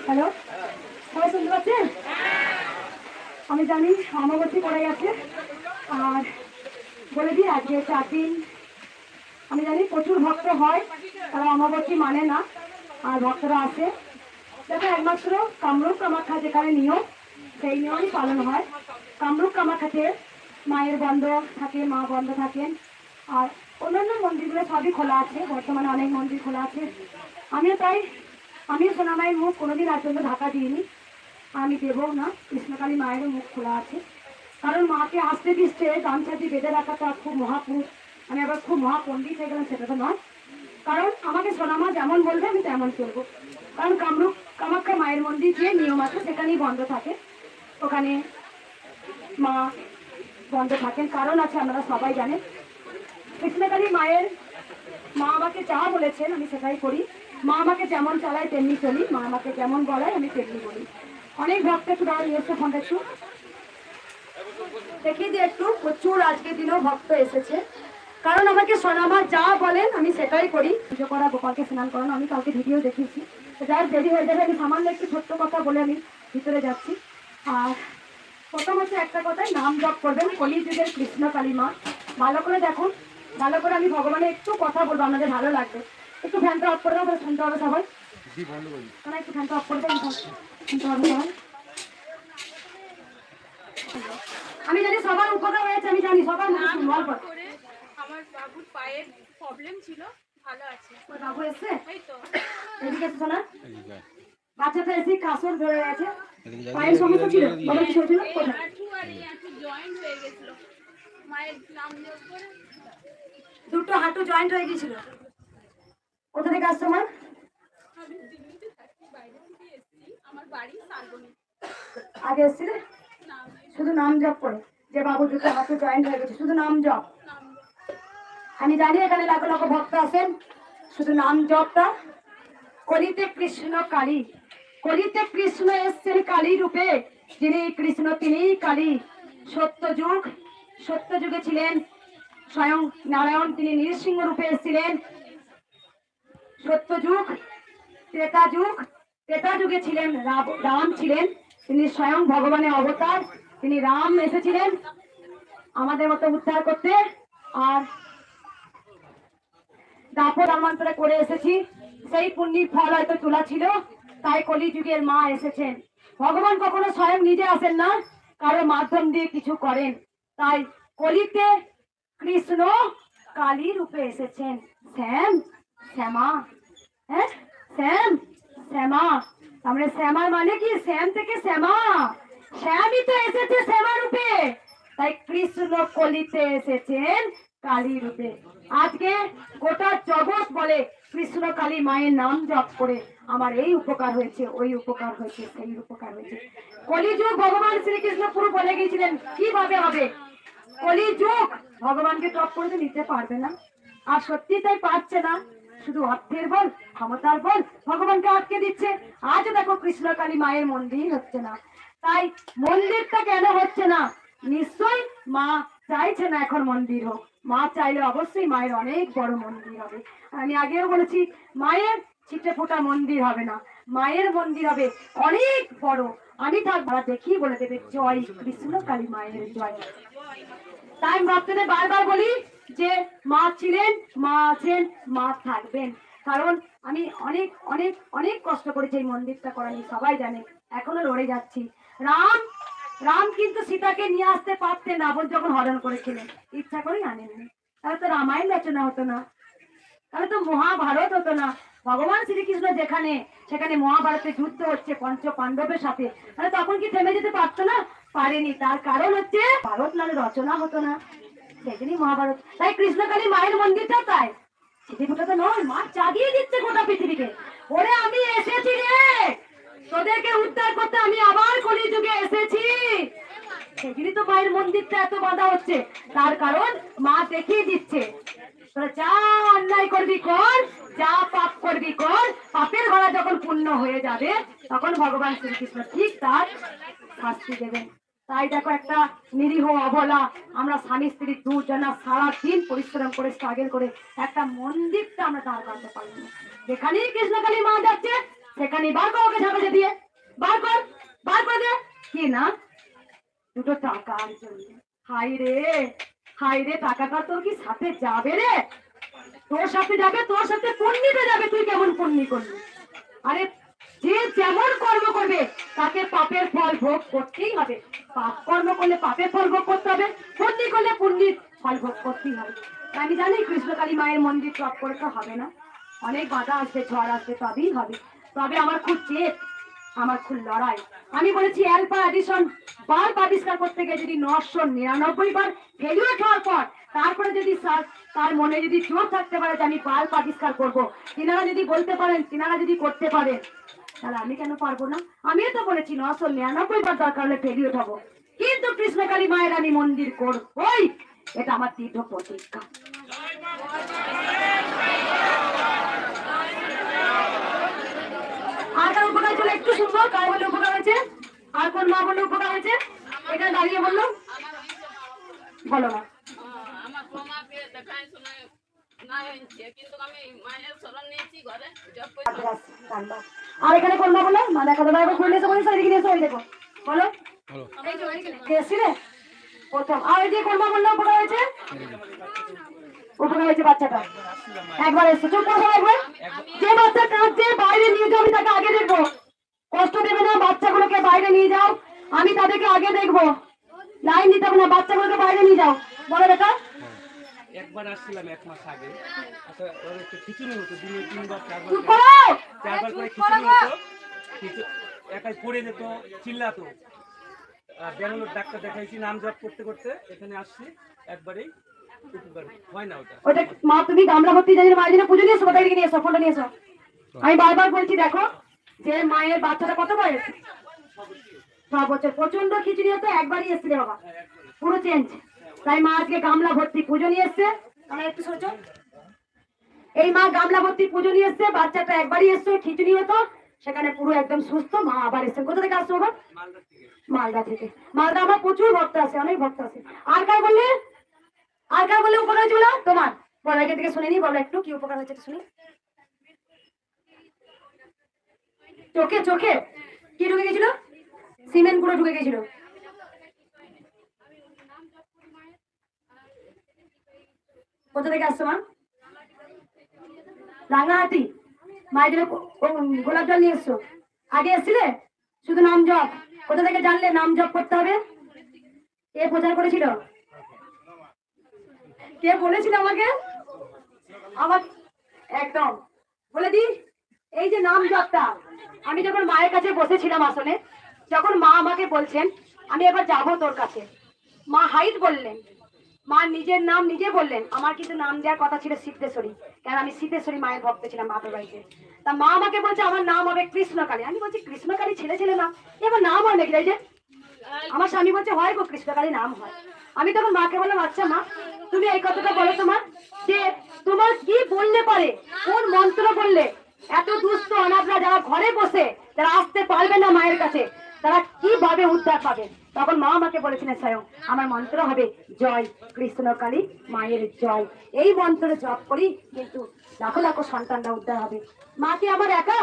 Hello, সবাই শুনতে পাচ্ছেন? আমি জানি অমাবস্যা পড়ে গেছে, আর বলে দিই আজকে 4 দিন। আমি জানি প্রচুর ভক্ত হয়, তারা অমাবস্যা মানে না, আর ভক্তরা আসে। দেখো, একমাত্র কামরূপ কামাখ্যা যেখানে নিয়ম, সেই নিয়মই পালন হয়। কামরূপ কামাখ্যাতে মায়ের বন্ধ থাকে, মা বন্ধ থাকেন, আর অন্যান্য মন্দিরগুলো সবই খোলা আছে। বর্তমানে অনেক মন্দির খোলা আছে। আমিও সোনামায়ের মুখ কোনোদিন আজ পর্যন্ত ঢাকা দিইনি, আমি দেবও না। কৃষ্ণকালী মায়েরও মুখ খোলা আছে, কারণ মাকে আসতে দিচ্ছে গামছা দিয়ে বেঁধে রাখাটা খুব মহাপুরুষ। আমি আবার খুব মহাপণ্ডিত হয়ে গেলাম সেটা তো নয়, কারণ আমাকে সোনামা যেমন বলবে আমি তেমন চলবো। কারণ কামরূপ কামাখ্যা মায়ের মন্দির যে নিয়ম আছে সেখানেই বন্ধ থাকে, ওখানে মা বন্ধ থাকেন, কারণ আছে আপনারা সবাই জানেন। কৃষ্ণকালী মায়ের মা আমাকে যা বলেছেন আমি সেটাই করি। মা আমাকে যেমন চালায় তেমনি চলি, মা আমাকে যেমন বলায় আমি তেমনি বলি। অনেক ভক্ত একটু দাঁড়া নিয়ে এসছে, ফোনটা একটু দেখিয়ে দিয়ে একটু। প্রচুর আজকের দিনেও ভক্ত এসেছে, কারণ আমাকে সোনামা যা বলেন আমি সেটাই করি। পুজো করা, গোপালকে স্নান করানো, আমি কাউকে ভিডিও দেখিয়েছি। যার দেরি হয়ে যাবে, আমি সামান্য একটু ছোট্ট কথা বলে আমি ভিতরে যাচ্ছি। আর প্রথম হচ্ছে একটা কথাই, নাম জপ করবেন কলিযুগের কৃষ্ণকালী মা। ভালো করে দেখুন, ভালো করে আমি ভগবানের একটু কথা বলবো, আপনাদের ভালো লাগবে। একটু ফ্যানটা অফ করে দেবো, শুনতে হবে সবাই। একটু ফ্যানটা অফ করে দেবেন, শুনতে হবে সবাই। আমি জানি সবার উপকার হয়েছে, আমি জানি সবার করে আমার বাবুর পায়ের প্রবলেম ছিল, ভালো আছে। বাবু এসছে, এই তো এদিকে এসছে না, বাচ্চাটা এসে কাশর ধরে গেছে, পায়ের সমস্যা ছিল, বাবা কি হয়েছিল? হাঁটু আর এই হাঁটু জয়েন্ট হয়ে গেছিল, মায়ের নাম জপ করে দুটো হাঁটু জয়েন্ট হয়ে গিয়েছিল। কোথা থেকে আসছো মা? আমি দিল্লিতে থাকি, বাইরে থেকে এসেছি, আমার বাড়ি শালবনী। আগে এসেছিলে? শুধু নাম জপ করে যে বাবু দুটো হাঁটু জয়েন্ট হয়ে গেছে, শুধু নাম জপ। আমি জানি এখানে লাখো লাখো ভক্ত আছেন, শুধু নাম জপটা। কলিতে কৃষ্ণ কালী, কলিতে কৃষ্ণ এসছেন কালী রূপে, যিনি কৃষ্ণ তিনি কালী। সত্য যুগে ছিলেন স্বয়ং নারায়ণ, তিনি নৃসিংহ রূপে এসেছিলেন। সত্যযুগ, ত্রেতা যুগে ছিলেন রাম ছিলেন, তিনি স্বয়ং ভগবানের অবতার, তিনি রাম এসেছিলেন আমাদের মতো উদ্ধার করতে। আর দাপর ধর্মান্তরে করে এসেছি, সেই পুণ্যের ফল হয়তো তোলা ছিল, তাই কলিযুগের মা এসেছেন। ভগবান কখনো স্বয়ং নিজে আসেন না, কারো মাধ্যম দিয়ে কিছু করেন। তাই কলিতে কৃষ্ণ কালী রূপে এসেছেন। শ্যামা, হ্যাঁ শ্যামা, তারপরে শ্যামা মানে কি? শ্যাম থেকে শ্যামা, শ্যামই তো এসেছে শ্যামা রূপে, তাই কৃষ্ণ কলিতে এসেছেন কালী রূপে। আজকে গোটা জগৎ বলে কৃষ্ণ কালী মায়ের নাম জপ করে আমার এই উপকার হয়েছে, ওই উপকার হয়েছে, সেই উপকার হয়েছে। কলিযুগ ভগবান শ্রীকৃষ্ণ পুরো বলে গিয়েছিলেন কিভাবে হবে। কলিযুগ ভগবানকে জপ করে নিতে পারবে না, আর সত্যি তাই পারছে না। শুধু অর্থের বল, ক্ষমতার বল ভগবানকে আটকে দিচ্ছে। আজও দেখো কৃষ্ণকালী মায়ের মন্দির হচ্ছে না। তাই মন্দিরটা কেন হচ্ছে না? নিশ্চয়ই মা চাইছে না এখন মন্দির হোক। মা চাইলে অবশ্যই মায়ের অনেক বড় মন্দির হবে। আমি আগেও বলেছি, মায়ের ছিটে ফোটা মন্দির হবে না, মায়ের মন্দির হবে অনেক বড়। আমি থাকবো, দেখি বলে দেবে জয় কৃষ্ণকালী মায়ের জয়। তাই ভক্তদের বারবার বলি যে মা ছিলেন, মা আছেন, মা থাকবেন। কারণ আমি অনেক অনেক অনেক কষ্ট করেছি এই মন্দিরটা করা নিয়ে, সবাই জানে, এখনো লড়ে যাচ্ছি। রাম কিন্তু সীতাকে নিয়ে আসতে পারতেন, রাবণ যখন হরণ করেছিলেন, ইচ্ছা করেই আনেননি। তাহলে তো রামায়ণ রচনা হতো না, তাহলে তো মহাভারত হতো না। ভগবান শ্রীকৃষ্ণ যেখানে, সেখানে মহাভারতের যুদ্ধ হচ্ছে পঞ্চ পাণ্ডবের সাথে, তাহলে তখন কি থেমে যেতে পারতো না? পারেনি। তার কারণ হচ্ছে ভারত নামে রচনা হতো না, সেদিনই মহাভারত। তাই কৃষ্ণকালী মায়ের মন্দিরটা তাই পৃথিবীটা তো নয়, মা জাগিয়ে দিচ্ছে গোটা পৃথিবীকে। ওরে আমি এসেছি রে তোদেরকে উদ্ধার করতে, আমি আবার কলিযুগে এসেছি। সেদিনই তো মায়ের মন্দিরটা এত বাধা হচ্ছে, তার কারণ মা দেখিয়ে দিচ্ছে তোরা যা অন্যায় করবি কর, যা পাপ করবি কর, পাপের গড়া যখন পূর্ণ হয়ে যাবে তখন ভগবান শ্রীকৃষ্ণ ঠিক তার শাস্তি দেবেন। তাই দেখো একটা নিরীহ অবলা, আমরা স্বামী স্ত্রী দুজনা সারাদিন পরিশ্রম করে স্ট্রাগল করে একটা মন্দিরটা আমরা দাঁড় করাতে পারি না। যেখানেই কৃষ্ণকালী মা যাচ্ছে সেখানেই বার কর ওকে ঝাঁকাতে দিয়ে, বার কর, বার করে দে। কি না দুটো টাকার জন্য, হাই রে হাই রে, টাকাটা তোর কি সাথে যাবে রে? তোর সাথে যাবে, তোর সাথে পুণ্যিতে যাবে, তুই কেমন পুণ্যি করবি? আরে যে যেমন কর্ম করবে তাকে পাপের ফল ভোগ করতেই হবে। পাপ কর্ম করলে পাপের ফল ভোগ করতে হবে, পুণ্যি করলে পুণ্যির ফল ভোগ করতেই হবে। তাই আমি জানি কৃষ্ণকালী মায়ের মন্দির টপ করে তো হবে না, অনেক বাধা আসবে, ঝড় আসবে, তবেই হবে। তবে আমার খুব জেদ, আমার খুব লড়াই। আমি বলেছি অ্যালফা এডিশন বাল্ব আবিষ্কার করতে গিয়ে যদি 999 বার ফেলিওর হওয়ার পর তারপরে যদি তার মনে যদি জোর থাকতে পারে যে আমি বাল্ব আবিষ্কার করবো, তিনারা যদি বলতে পারেন, তিনারা যদি করতে পারেন, তাহলে আমি কেন পারবো না? আমিও তো বলেছি 999 বার দরকার হলে ফেলিওর হবো, কিন্তু কৃষ্ণকালী মায়ের আমি মন্দির করবই, এটা আমার দৃঢ় প্রতিজ্ঞা। আর কার উপকার চলে একটু শুনবো, কার বলে উপকার হয়েছে, আর কোন মা বলে উপকার হয়েছে, এটা দাঁড়িয়ে বললো, বলো না। আমার প্রমাকে দেখায় শোনায় না হয়েছে, কিন্তু আমি মায়ের শরণ নিয়েছি ঘরে জব করছি। আর এখানে কোন মা বলো, মা দেখা দাদা খুলে এসে বলেছে এদিকে এসে, ওই দেখো বলো এসছিলে প্রথম। আর ওই যে কোন মা বললো উপকার হয়েছে, উপকার হয়েছে বাচ্চাটা একবার এসছে, চুপ করো একবার। যে বাচ্চা কাঁদছে বাইরে নিয়ে যাও, আমি তাকে আগে দেখবো, কষ্ট দেবে না, বাচ্চাগুলোকে বাইরে নিয়ে যাও, আমি তাদেরকে আগে দেখবো, লাইন দিতে হবে না, বাচ্চাগুলোকে বাইরে নিয়ে যাও। বলো বেটা। একবার আসছিলাম 1 মাস আগে, আচ্ছা ওর একটু খিচুড়ি হতো, দিনে 3 বার 4 চুপ বার করো। 4 বার করে খিচুড়ি হতো, একাই পড়ে যেত, চিল্লাতো। ব্যাঙ্গালোর ডাক্তার দেখাইছি, নাম জপ করতে করতে এখানে আসছি, একবারেই উপকার হয় না ওটা। ওটা মা তুমি গামলা ভর্তি জানি মায়ের জন্য পুজো নিয়েছো, কোথায় নিয়ে এসো, ফোনটা নিয়ে এসো। আমি বারবার বলছি দেখো যে মায়ের বাচ্চাটা কত বয়স, 6 বছর, প্রচন্ড খিচুড়ি হতো, একবারই এসেছিলে বাবা, পুরো চেঞ্জ। তাই মা আজকে গামলা ভর্তি পুজো নিয়ে এসছে, আমরা একটু সোচো, এই মা গামলা ভর্তি পুজো নিয়ে এসছে, বাচ্চাটা একবারই এসছে, খিচুড়ি হতো, সেখানে পুরো একদম সুস্থ, মা আবার এসছে। কোথা থেকে আসছো বাবা? মালদা থেকে। মালদা আমার প্রচুর ভক্ত আছে, অনেক ভক্ত আছে। আর কার বললে, আর কার বললে উপকার হয়েছিল তোমার? বলো এখান থেকে শুনে নি, বলো একটু কি উপকার হয়েছে শুনি। চোখে, চোখে কি ঢুকে গেছিল? সিমেন্ট গুলো ঢুকে গেছিল। কোথা থেকে আসছো মা? রাঙাহাটি। মায়ের জন্য গোলাপ জল নিয়ে এসছো, আগে এসছিলে শুধু নাম জপ। কোথা থেকে জানলে নাম জপ করতে হবে? কে প্রচার করেছিল? কে বলেছিল আমাকে? আমার একদম বলে দি, এই যে নাম জপটা, আমি যখন মায়ের কাছে বসেছিলাম আসলে, যখন মা আমাকে বলছেন আমি এবার যাবো তোর কাছে, মা হাইট বললেন, মা নিজের নাম নিজে বললেন। আমার কিন্তু নাম দেওয়ার কথা ছিল সিদ্ধেশ্বরী, কারণ আমি সিদ্ধেশ্বরী মায়ের ভক্ত ছিলাম বাপের বাড়িতে। তা মা আমাকে বলছে আমার নাম হবে কৃষ্ণকালী। আমি বলছি কৃষ্ণকালী ছেলে ছেলে নাম, এবার নাম হয় নাকি? এই যে আমার স্বামী বলছে হয় গো, কৃষ্ণকালী নাম হয়। আমি তখন মাকে বললাম আচ্ছা মা তুমি এই কথাটা বলো তোমার, যে তোমার কি বললে পারে, কোন মন্ত্র বললে এত দুস্থ অনাথরা যারা ঘরে বসে যারা আসতে পারবে না মায়ের কাছে, তারা কিভাবে উদ্ধার পাবে? তখন মা আমাকে বলেছিলেন স্বয়ং আমার মন্ত্র হবে জয় কৃষ্ণকালী মায়ের জয়। এই মন্ত্র জপ করি কিন্তু লাখো লাখো সন্তানরা উদ্ধার হবে। মা কি আমার একা?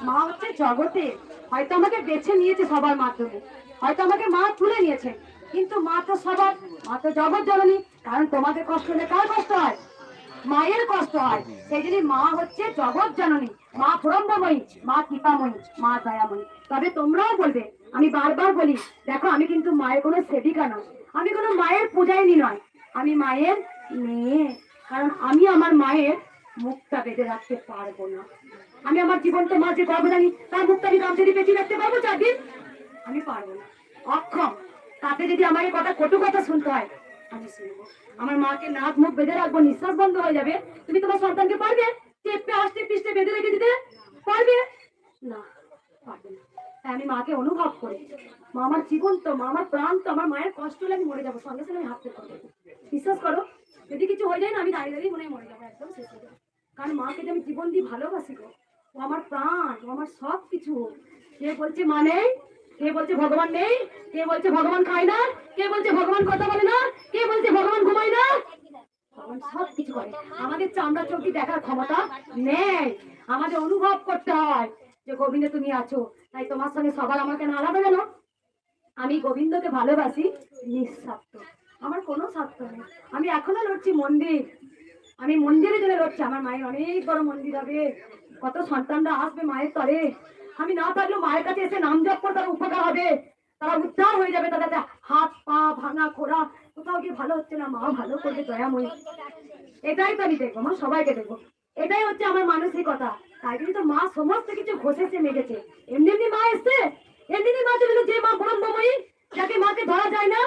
মা হচ্ছে জগতে, হয়তো আমাকে বেছে নিয়েছে সবার মাধ্যমে, হয়তো আমাকে মা তুলে নিয়েছে, কিন্তু মা তো সবার, মা তো জগৎ জননী। কারণ তোমাদের কষ্ট হলে কার কষ্ট হয়? মায়ের কষ্ট হয়। সেই জন্য মা হচ্ছে জগৎ জননী, মা ব্রহ্মময়ী, মা কৃপাময়ী, মা দয়াময়ী। তবে তোমরাও বলবে, আমি বারবার বলি দেখো আমি কিন্তু মায়ের কোনো সেবিকা নয়, আমি কোনো মায়ের পূজাইনি নয়, আমি মায়ের মেয়ে। কারণ আমি আমার মায়ের মুখটা বেঁধে রাখতে পারবো না। আমি আমার জীবনটা মা যে গর্ভধারী তার মুখটা আমি গামছা দিয়ে পেঁচিয়ে রাখতে পারবো 4 দিন? আমি পারবো না, অক্ষম। তাতে যদি আমাকে কথা কটু কথা শুনতে হয় আমি শুনবো। আমার মাকে নাক মুখ বেঁধে রাখবো, নিঃশ্বাস বন্ধ হয়ে যাবে, তুমি তোমার সন্তানকে পারবে চেপে আসতে পিষ্টে বেঁধে রেখে দিতে পারবে না? পারবে না। তাই আমি মাকে অনুভব করি, মা আমার জীবন তো, মা আমার প্রাণ তো, আমার মায়ের কষ্ট হলে আমি মরে যাবো, সঙ্গে সঙ্গে আমি হাত পেতে করবো। বিশ্বাস করো, যদি কিছু হয়ে যায় না, আমি দাঁড়িয়ে দাঁড়িয়ে মনে হয় মরে যাবো, একদম শেষ হয়ে যাবো। কারণ মাকে যে আমি জীবন দিয়ে ভালোবাসি গো, ও আমার প্রাণ, ও আমার সব কিছু। কে বলছে মা নেই, কে বলছে ভগবান নেই, কে বলছে ভগবান খায় না, কে বলছে ভগবান কথা বলে না, কে বলছে ভগবান ঘুমায় না, ভগবান সব কিছু করে। আমাদের চামড়া চোখে দেখার ক্ষমতা নেই, আমাদের অনুভব করতে হয় যে গোবিন্দ তুমি আছো। তাই তোমার সঙ্গে সবার আমার কেন আলাদা কেন? আমি গোবিন্দকে ভালোবাসি নিঃস্বার্থ, আমার কোনো স্বার্থ নেই। আমি এখনো লড়ছি মন্দির, আমি মন্দিরে জন্য লড়ছি। আমার মায়ের অনেক বড় মন্দির হবে, কত সন্তানরা আসবে মায়ের তরে। আমি না থাকলেও মায়ের কাছে এসে নাম জপ করে তারা উপকার হবে, তারা উদ্ধার হয়ে যাবে। তাদের হাত পা ভাঙা খোড়া কোথাও গিয়ে ভালো হচ্ছে না, মা ভালো করবে দয়াময়ী। এটাই তো আমি দেখবো, মা সবাইকে দেখবো, এটাই হচ্ছে আমার মানসিকতা। তাই জন্য তো মা সমস্ত কিছু ঘষেছে মেগেছে। এমনি এমনি মা এসছে, এমনি মা চলে গেছে। যে মা ব্রহ্মময়ী, যাকে মাকে ধরা যায় না,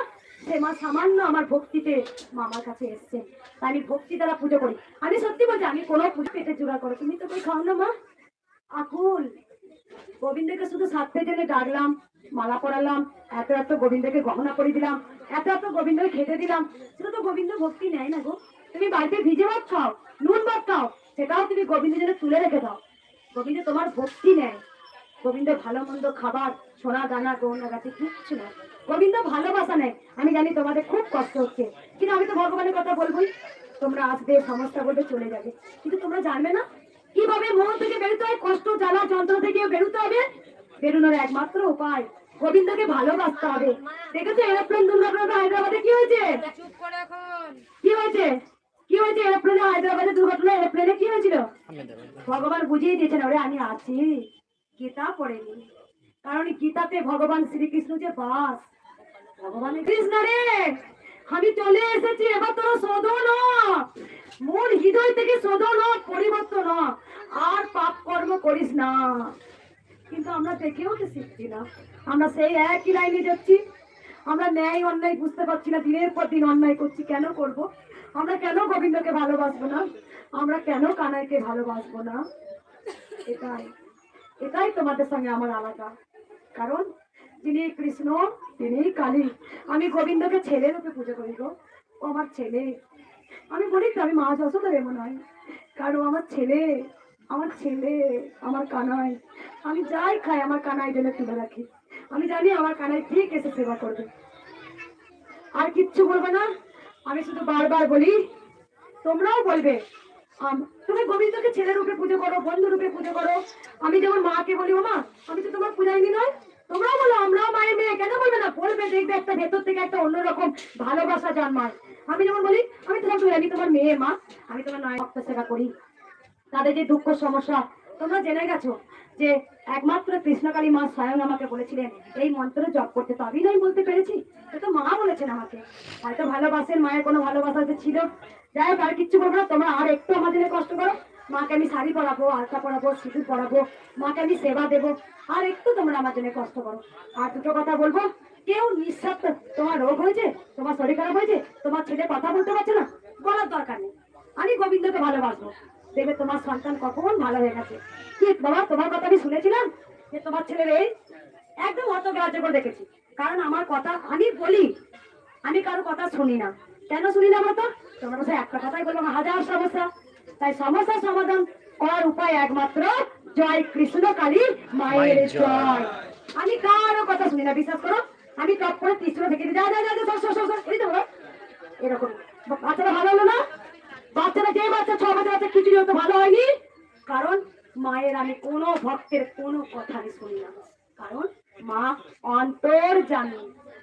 সে মা সামান্য আমার ভক্তিতে মা আমার কাছে এসছে। তাই আমি ভক্তি দ্বারা পুজো করি। আমি সত্যি বলছি, আমি কোনো পুজো পেটে জোগাড় করো, তুমি তো কই খাও না মা। আকুল গোবিন্দকে শুধু স্বার্থের জন্য ডাকলাম, মালা পরালাম, এত এত গোবিন্দকে গহনা করে দিলাম, এত এত গোবিন্দকে খেতে দিলাম, সেটা তো গোবিন্দ ভক্তি নেয় না গো। তুমি বাড়িতে ভিজে ভাত খাও, নুন ভাত খাও, সেটাও তুমি গোবিন্দের জন্য তুলে রেখে দাও। গোবিন্দ তোমার ভক্তি নেয়। গোবিন্দ ভালো মন্দ খাবার, সোনা দানা গহনা গাছি কিচ্ছু না, গোবিন্দ ভালোবাসা নেয়। আমি জানি তোমাদের খুব কষ্ট হচ্ছে, কিন্তু আমি তো ভগবানের কথা বলবোই। তোমরা আসবে, সমস্যা বলবে, চলে যাবে, কিন্তু তোমরা জানবে না কিভাবে মন থেকে বেরোতে হয়, কষ্ট জ্বালা যন্ত্র থেকে বেরোতে হবে। বেরোনোর একমাত্র উপায় গোবিন্দকে ভালোবাসতে হবে। দেখেছো এরোপ্লেন দুর্ঘটনাটা হায়দ্রাবাদে কি হয়েছে? কি হয়েছে? কি হয়েছে এরোপ্লেনে? হায়দ্রাবাদে দুর্ঘটনা, এরোপ্লেনে কি হয়েছিল? ভগবান বুঝিয়ে দিয়েছেন, ওরে আমি আছি, গীতা পড়েনি। কারণ গীতাতে ভগবান শ্রীকৃষ্ণ যে বাস, ভগবান কৃষ্ণ রে আমি চলে এসেছি, এবার তোর শোধন মূল হৃদয় থেকে শোধন, পরিবর্তন, আর পাপ কর্ম করিস না। কিন্তু আমরা দেখেও তো শিখছি না, আমরা সেই একই লাইনে যাচ্ছি। আমরা ন্যায় অন্যায় বুঝতে পারছি না, দিনের পর দিন অন্যায় করছি। কেন করব? আমরা কেন গোবিন্দকে ভালোবাসবো না? আমরা কেন কানাইকে ভালোবাসবো না? এটাই এটাই তোমাদের সঙ্গে আমার আলাদা। কারণ যিনি কৃষ্ণ, তিনি কালী। আমি গোবিন্দকে ছেলে রূপে পুজো করি গো, ও আমার ছেলে। আমি বলি তো আমি মা যশোদার এমন হয়, কারণ আমার ছেলে, আমার ছেলে, আমার কানাই। আমি যাই খাই আমার কানাই জন্য তুলে রাখি। আমি জানি আমার কানাই ঠিক এসে সেবা করবে, আর কিচ্ছু বলবে না। আমি শুধু বারবার বলি, তোমরাও বলবে তুমি গোবিন্দকে ছেলে রূপে পুজো করো, বন্ধু রূপে পুজো করো। আমি যেমন মাকে বলি, ও মা আমি তো তোমার পূজাইনি নয়, তোমরাও বলো আমরাও মায়ের মেয়ে। কেন বলবে না? বলবে, দেখবে একটা ভেতর থেকে একটা অন্যরকম ভালোবাসা জন্মায়। আমি যেমন বলি আমি তোমার পূজাইনি, তোমার মেয়ে মা, আমি তোমার নয় ভক্ত সেবা করি। তাদের যে দুঃখ সমস্যা তোমরা জেনে গেছো যে একমাত্র কৃষ্ণকালী মা স্বয়ং আমাকে বলেছিলেন এই মন্ত্র জপ করতে। তো আমি নাই বলতে পেরেছি, তো মা বলেছেন আমাকে। হয়তো ভালোবাসেন, মায়ের কোনো ভালোবাসা ছিল। যাই হোক, আর কিচ্ছু বলবো না। তোমরা আর একটু আমাদের কষ্ট করো, মাকে আমি শাড়ি পরাবো, আলতা পরাবো, সিঁদুর পরাবো, মাকে আমি সেবা দেবো। আর একটু তোমরা আমার জন্য কষ্ট করো। আর দুটো কথা বলবো, কেউ নিঃস্বার্থ, তোমার রোগ হয়েছে, তোমার শরীর খারাপ হয়েছে, তোমার ছেলে কথা বলতে পারছে না, বলার দরকার নেই। আমি গোবিন্দকে ভালোবাসবো, দেখবে তোমার সন্তান কখন ভালো হয়ে গেছে। কি বাবা, তোমার কথা আমি শুনেছিলাম যে তোমার ছেলের এই, একদম অতগ্রাহ্য করে দেখেছি। কারণ আমার কথা আমি বলি, আমি কারো কথা শুনি না। কেন শুনি না বলতো? তোমার কাছে একটা কথাই বলবো, হাজার সমস্যা। তাই সমস্যার সমাধান করার উপায় একমাত্র জয় কৃষ্ণ কালী মায়ের জয়। আমি কারো কথা শুনি না, বিশ্বাস করো। আমি টপ করে তিসরা থেকে দিই, যা যা যা এই তো এরকম। বাচ্চারা ভালো হলো না? বাচ্চারা, যে বাচ্চা 6 বছর বাচ্চা খিচুড়ি হতে ভালো হয়নি, কারণ মায়ের আমি কোনো ভক্তের কোনো কথা আমি শুনি না। কারণ মা অন্তর জানি,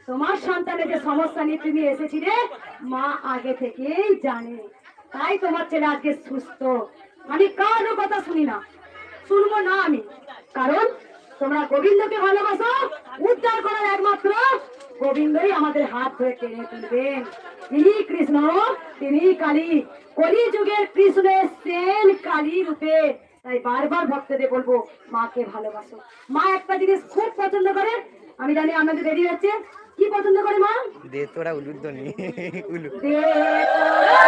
তোমার সন্তানের যে সমস্যা নিয়ে তুমি এসেছিলে মা আগে থেকেই জানে। তাই তোমার ছেলে আজকে সুস্থ। আমি কারো কথা শুনি না, শুনবো না আমি। কারণ তোমরা গোবিন্দকে ভালোবাসো, উদ্ধার করার একমাত্র গোবিন্দই আমাদের হাত ধরে টেনে তুলবেন। তিনি কৃষ্ণ, তিনি কালী, কলি যুগের কৃষ্ণ এসেছেন কালী রূপে। তাই বারবার ভক্তদের বলবো, মাকে ভালোবাসো। মা একটা জিনিস খুব পছন্দ করে, আমি জানি আমাদের দেরি হচ্ছে, কি পছন্দ করে মা? দে তোরা উলুধ্বনি, উলু দে তোরা